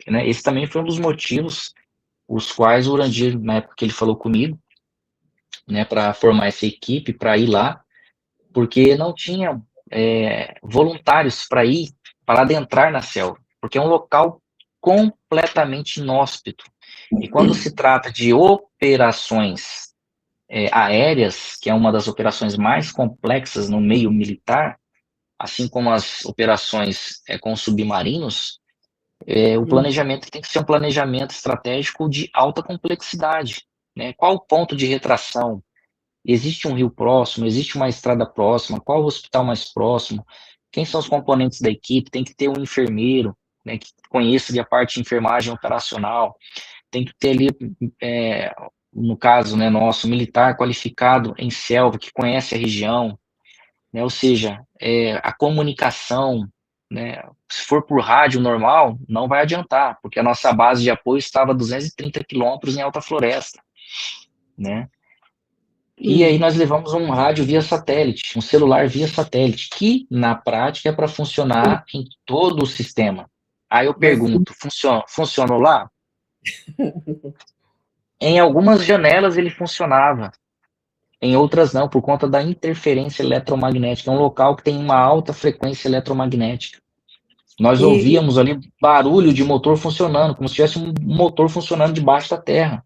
né? Esse também foi um dos motivos os quais o Urandir, na época que ele falou comigo, né, para formar essa equipe, para ir lá, porque não tinham voluntários para adentrar na selva, porque é um local completamente inóspito. E quando se trata de operações aéreas, que é uma das operações mais complexas no meio militar, assim como as operações com submarinos, o planejamento tem que ser um planejamento estratégico de alta complexidade. Né? Qual o ponto de retração? Existe um rio próximo? Existe uma estrada próxima? Qual o hospital mais próximo? Quem são os componentes da equipe? Tem que ter um enfermeiro, né, que conheça a parte de enfermagem operacional. Tem que ter ali, no caso, né, nosso, militar qualificado em selva, que conhece a região, né, ou seja, a comunicação, né, se for por rádio normal, não vai adiantar, porque a nossa base de apoio estava a 230 quilômetros em alta floresta, né? E aí nós levamos um rádio via satélite, um celular via satélite, que na prática é para funcionar em todo o sistema. Aí eu Mas pergunto, funcionou lá? Em algumas janelas ele funcionava, em outras não, por conta da interferência eletromagnética. É um local que tem uma alta frequência eletromagnética. Nós e, ouvíamos ali barulho de motor funcionando, como se tivesse um motor funcionando debaixo da terra.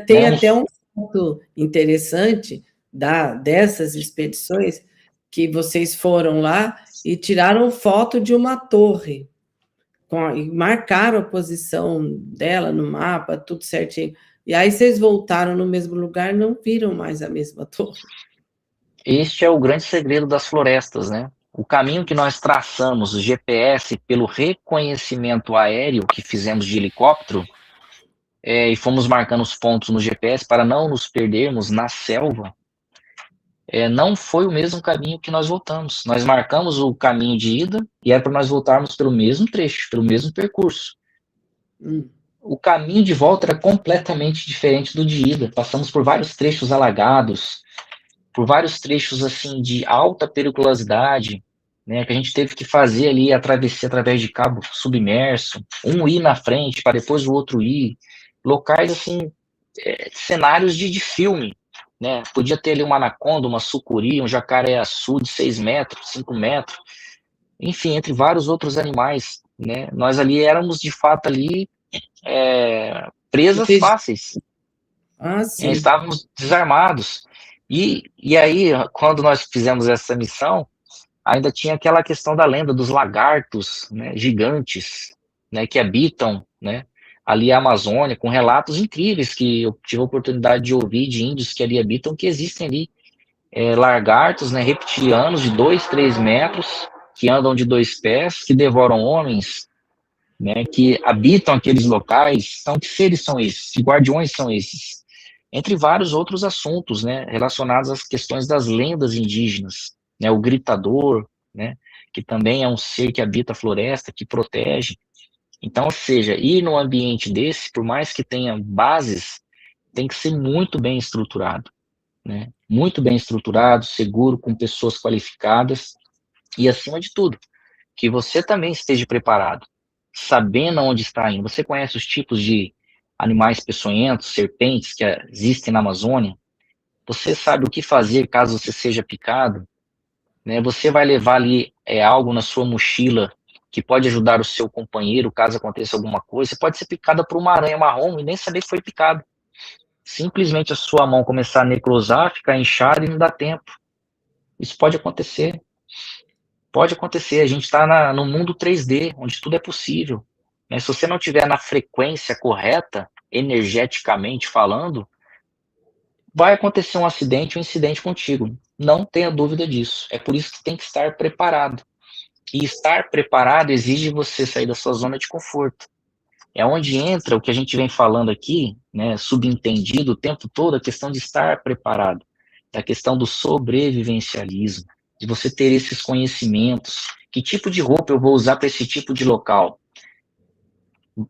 tem Né? até um ponto interessante dessas expedições, que vocês foram lá e tiraram foto de uma torre, e marcaram a posição dela no mapa, tudo certinho. E aí vocês voltaram no mesmo lugar e não viram mais a mesma torre. Este é o grande segredo das florestas, né? O caminho que nós traçamos, o GPS, pelo reconhecimento aéreo que fizemos de helicóptero, e fomos marcando os pontos no GPS para não nos perdermos na selva, não foi o mesmo caminho que nós voltamos. Nós marcamos o caminho de ida e era para nós voltarmos pelo mesmo trecho, pelo mesmo percurso. O caminho de volta era completamente diferente do de ida. Passamos por vários trechos alagados, por vários trechos assim de alta periculosidade, né, que a gente teve que fazer ali a travessia através de cabo submerso, um ir na frente para depois o outro ir, locais assim, cenários de filme, né? Podia ter ali uma anaconda, uma sucuri, um jacaré-açu de 6 metros, 5 metros, enfim, entre vários outros animais, né? Nós ali éramos de fato ali presas Entendi. fáceis, Ah, sim. estávamos desarmados. E aí, quando nós fizemos essa missão, ainda tinha aquela questão da lenda dos lagartos, né, gigantes, né, que habitam, né, ali a Amazônia, com relatos incríveis que eu tive a oportunidade de ouvir de índios que ali habitam, que existem ali lagartos, né, reptilianos de 2, 3 metros, que andam de 2 pés, que devoram homens, né, que habitam aqueles locais. Então, que seres são esses? Que guardiões são esses? Entre vários outros assuntos, né, relacionados às questões das lendas indígenas, né, o gritador, né, que também é um ser que habita a floresta, que protege. Então, ou seja, ir num ambiente desse, por mais que tenha bases, tem que ser muito bem estruturado, né, muito bem estruturado, seguro, com pessoas qualificadas e, acima de tudo, que você também esteja preparado, sabendo onde está indo. Você conhece os tipos de animais peçonhentos, serpentes que existem na Amazônia? Você sabe o que fazer caso você seja picado? Né? Você vai levar ali algo na sua mochila que pode ajudar o seu companheiro caso aconteça alguma coisa. Você pode ser picada por uma aranha marrom e nem saber que foi picado. Simplesmente a sua mão começar a necrosar, ficar inchada e não dá tempo. Isso pode acontecer. Pode acontecer, a gente está no mundo 3D, onde tudo é possível. Né? Se você não estiver na frequência correta, energeticamente falando, vai acontecer um acidente, um incidente contigo. Não tenha dúvida disso. É por isso que tem que estar preparado. E estar preparado exige você sair da sua zona de conforto. É onde entra o que a gente vem falando aqui, né, subentendido o tempo todo, a questão de estar preparado, a questão do sobrevivencialismo, de você ter esses conhecimentos. Que tipo de roupa eu vou usar para esse tipo de local?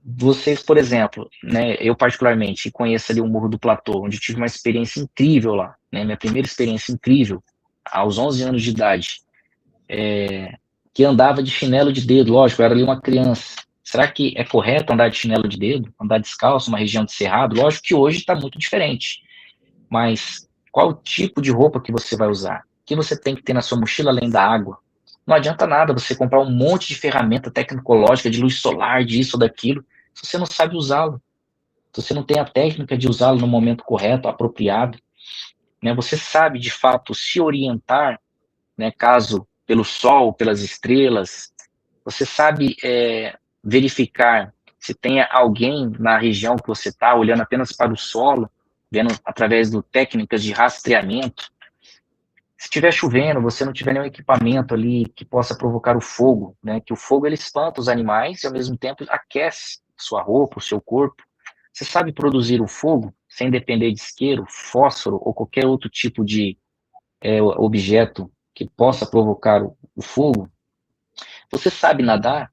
Vocês, por exemplo, né, eu particularmente conheço ali o Morro do Platô, onde eu tive uma experiência incrível lá, né, minha primeira experiência incrível, aos 11 anos de idade, que andava de chinelo de dedo, lógico, eu era ali uma criança, Será que é correto andar de chinelo de dedo, andar descalço numa região de cerrado? Lógico que hoje está muito diferente, mas qual o tipo de roupa que você vai usar? O que você tem que ter na sua mochila além da água? Não adianta nada você comprar um monte de ferramenta tecnológica, de luz solar, disso ou daquilo, se você não sabe usá-lo, se você não tem a técnica de usá-lo no momento correto, apropriado, né? Você sabe, de fato, se orientar, né, caso pelo sol, pelas estrelas, você sabe verificar se tem alguém na região que você está, olhando apenas para o solo, vendo através de técnicas de rastreamento. Se estiver chovendo, você não tiver nenhum equipamento ali que possa provocar o fogo, né? Que o fogo ele espanta os animais e ao mesmo tempo aquece sua roupa, o seu corpo. Você sabe produzir o fogo sem depender de isqueiro, fósforo ou qualquer outro tipo de objeto que possa provocar o fogo? Você sabe nadar?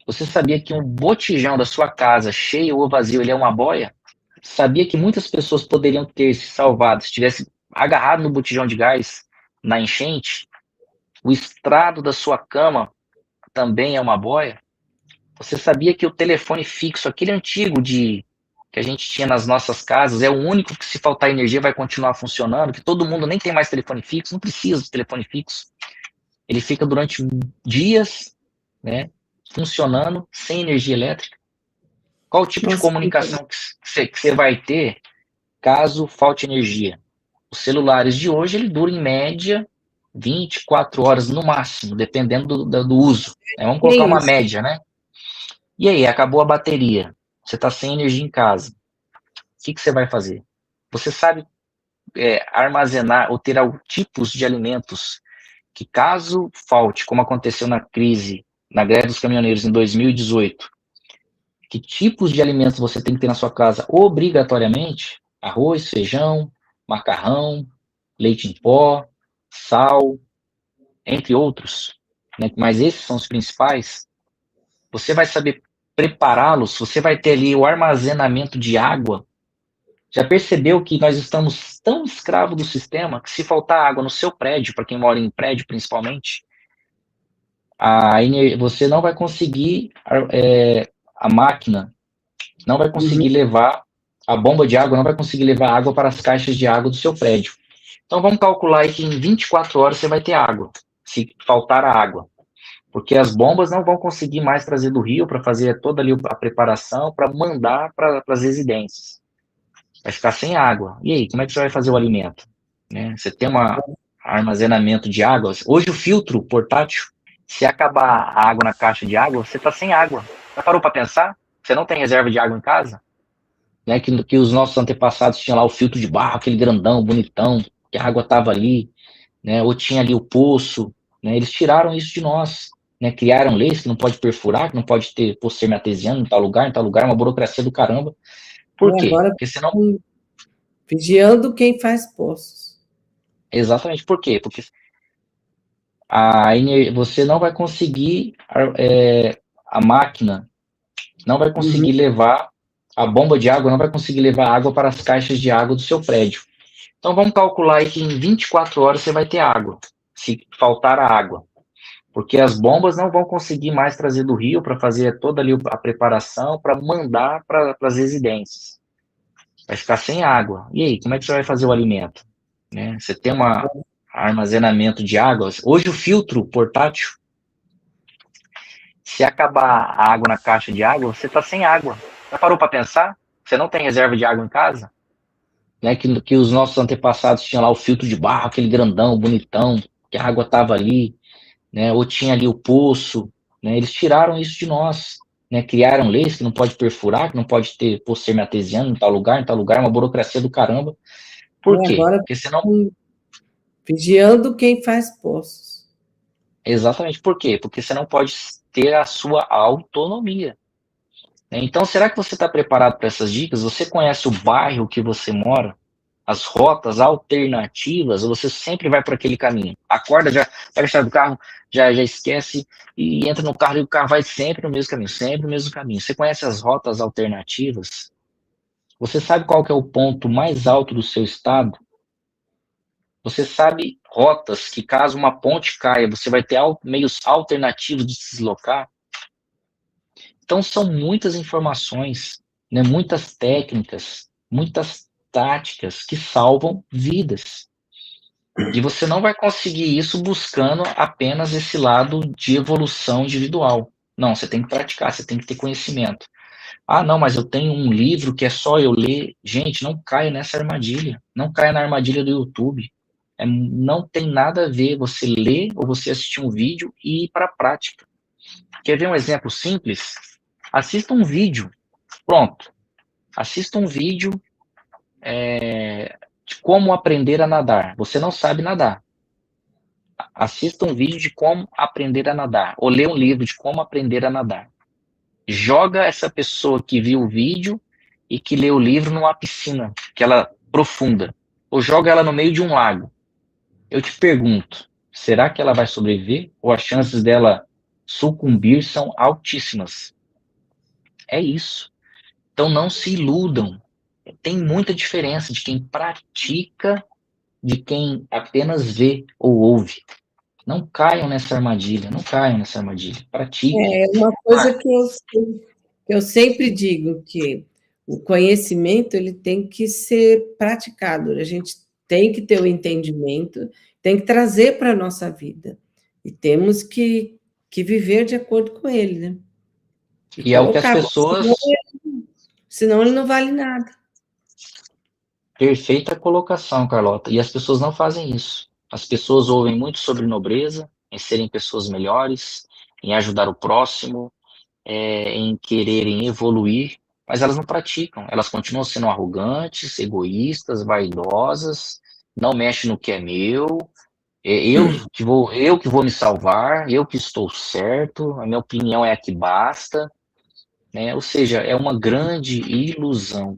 Você sabia que um botijão da sua casa, cheio ou vazio, ele é uma boia? Sabia que muitas pessoas poderiam ter se salvado se tivesse agarrado no botijão de gás na enchente? O estrado da sua cama também é uma boia? Você sabia que o telefone fixo, aquele antigo que a gente tinha nas nossas casas, é o único que, se faltar energia, vai continuar funcionando? Que todo mundo nem tem mais telefone fixo, não precisa de telefone fixo. Ele fica durante dias, né, funcionando sem energia elétrica. Qual o tipo de Nossa, comunicação que você vai ter caso falte energia? Os celulares de hoje, ele dura em média 24 horas no máximo, dependendo do uso. Vamos que colocar uma isso? média, né? E aí, acabou a bateria. Você está sem energia em casa. O que você vai fazer? Você sabe armazenar ou ter tipos de alimentos que, caso falte, como aconteceu na crise, na greve dos caminhoneiros em 2018, que tipos de alimentos você tem que ter na sua casa obrigatoriamente? Arroz, feijão, macarrão, leite em pó, sal, entre outros, né? Mas esses são os principais. Você vai saber prepará-los, você vai ter ali o armazenamento de água. Já percebeu que nós estamos tão escravos do sistema que, se faltar água no seu prédio, para quem mora em prédio principalmente, você não vai conseguir, a máquina não vai conseguir Uhum. levar, a bomba de água não vai conseguir levar água para as caixas de água do seu prédio. Então vamos calcular aí que em 24 horas você vai ter água, se faltar a água. Porque as bombas não vão conseguir mais trazer do rio para fazer toda ali a preparação para mandar para as residências. Vai ficar sem água. E aí, como é que você vai fazer o alimento? Né? Você tem um armazenamento de água. Hoje o filtro portátil, se acabar a água na caixa de água, você está sem água. Já parou para pensar? Você não tem reserva de água em casa? Né? Que os nossos antepassados tinham lá o filtro de barro, aquele grandão, bonitão, que a água estava ali, né? Ou tinha ali o poço, né? Eles tiraram isso de nós, né? Criaram leis que não pode perfurar, que não pode ter poço semi-artesiano em tal lugar, uma burocracia do caramba. Por E quê? agora Porque senão, vigiando quem faz poços. exatamente por quê? Porque você não vai conseguir, a máquina não vai Uhum. conseguir levar, a bomba de água não vai conseguir levar água para as caixas de água do seu prédio. Então vamos calcular aí que em 24 horas você vai ter água, se faltar a água. Porque as bombas não vão conseguir mais trazer do rio para fazer toda ali a preparação para mandar para as residências. Vai ficar sem água. E aí, como é que você vai fazer o alimento? Né? Você tem um armazenamento de água. Hoje o filtro portátil, se acabar a água na caixa de água, você está sem água. Já parou para pensar? Você não tem reserva de água em casa? Né? Que os nossos antepassados tinham lá o filtro de barro, aquele grandão, bonitão, que a água estava ali, né? Ou tinha ali o poço, né? Eles tiraram isso de nós, né? Criaram leis que não pode perfurar, que não pode ter poço semi-artesiano em tal lugar, uma burocracia do caramba. Por E quê? agora Porque senão, vigiando quem faz poços. exatamente por quê? Porque você não pode ter a sua autonomia. Né? Então, será que você está preparado para essas dicas? Você conhece o bairro que você mora? As rotas alternativas, ou você sempre vai por aquele caminho? Acorda, já pega a chave do carro, já esquece e entra no carro, e o carro vai sempre no mesmo caminho, sempre no mesmo caminho. Você conhece as rotas alternativas? Você sabe qual que é o ponto mais alto do seu estado? Você sabe rotas que, caso uma ponte caia, você vai ter meios alternativos de se deslocar? Então, são muitas informações, né, muitas técnicas, muitas táticas que salvam vidas. E você não vai conseguir isso buscando apenas esse lado de evolução individual. Não, você tem que praticar, você tem que ter conhecimento. Ah, não, mas eu tenho um livro que é só eu ler. Gente, não caia nessa armadilha. Não caia na armadilha do YouTube. Não tem nada a ver você ler ou você assistir um vídeo e ir para a prática. Quer ver um exemplo simples? Assista um vídeo. Pronto. Assista um vídeo de como aprender a nadar. Você não sabe nadar. Assista um vídeo de como aprender a nadar. Ou lê um livro de como aprender a nadar. Joga essa pessoa que viu o vídeo e que lê o livro numa piscina, que ela profunda. Ou joga ela no meio de um lago. Eu te pergunto, será que ela vai sobreviver? Ou as chances dela sucumbir são altíssimas? É isso. Então não se iludam. Tem muita diferença de quem pratica de quem apenas vê ou ouve. Não caiam nessa armadilha, não caiam nessa armadilha. Pratique. É uma coisa que eu sempre digo, que o conhecimento ele tem que ser praticado, a gente tem que ter o entendimento, tem que trazer para a nossa vida, e temos que viver de acordo com ele, né? E é o que as pessoas... Senão ele não vale nada. Perfeita colocação, Carlota. E as pessoas não fazem isso. As pessoas ouvem muito sobre nobreza, em serem pessoas melhores, em ajudar o próximo, em quererem evoluir, mas elas não praticam. Elas continuam sendo arrogantes, egoístas, vaidosas, não mexem no que é meu. Eu que vou me salvar, eu que estou certo, a minha opinião é a que basta, né? Ou seja, é uma grande ilusão.